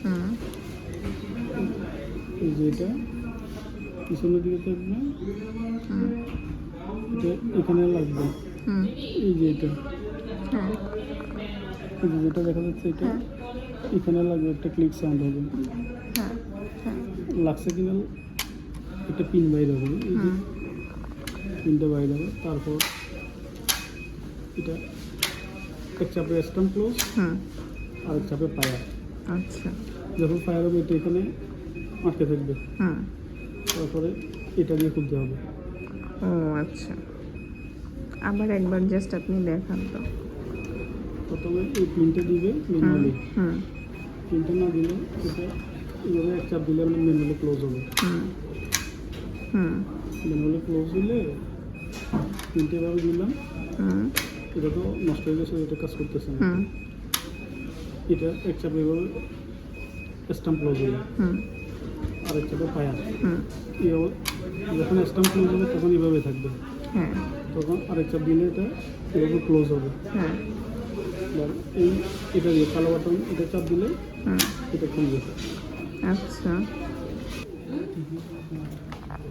হুম এই যে এটা পিছনের দিকে থাকবে, হুম এটা এখানে লাগবে। হুম এই যে এটা, হ্যাঁ এই যে যেটা দেখা যাচ্ছে এটা হ্যাঁ এখানে লাগবে, একটা ক্লিক সাউন্ড হবে। হ্যাঁ হ্যাঁ লাগছে কিনা একটা পিন বাইর হবে, এই যে হুম পিনটা বাইর হবে। তারপর এটা এক চাপে স্টাম্প ক্লোজ, হুম আর এক চাপে ফায়ার। আচ্ছা যখন ফায়ার হবে এটা এখানে আটকে থাকবে, হুম তারপরে এটা দিয়ে খুলতে হবে। ও আচ্ছা, আবার একবার জাস্ট আপনি দেখান তো। প্রথমে এই পিনটা দিবে হুম ম্যানুয়ালি, হুম পিনটা না দিলে এটা এইভাবে এক চাপ দিলে ম্যানুয়ালি ক্লোজ হবে। হুম হুম ম্যানুয়ালি ক্লোজ দিলে পিনটা এভাবে দিলাম, হুম এটা তো নষ্ট হয়ে গেছে, এটা কাজ করতেছে না। হুম এটা এক চাপে এভাবে স্টাম্প ক্লোজ হবে, হুম আর এক চাপে ফায়ার। হুম এভাবে যখন স্টাম্প ক্লোজ হবে তখন এভাবে থাকবে, হ্যাঁ তখন আরেক চাপ দিলে এটা এভাবে ক্লোজ হবে। হ্যাঁ এবার এটা দিয়ে কালো বাটন এটা চাপ দিলে হুম এটা খুলবে। আচ্ছা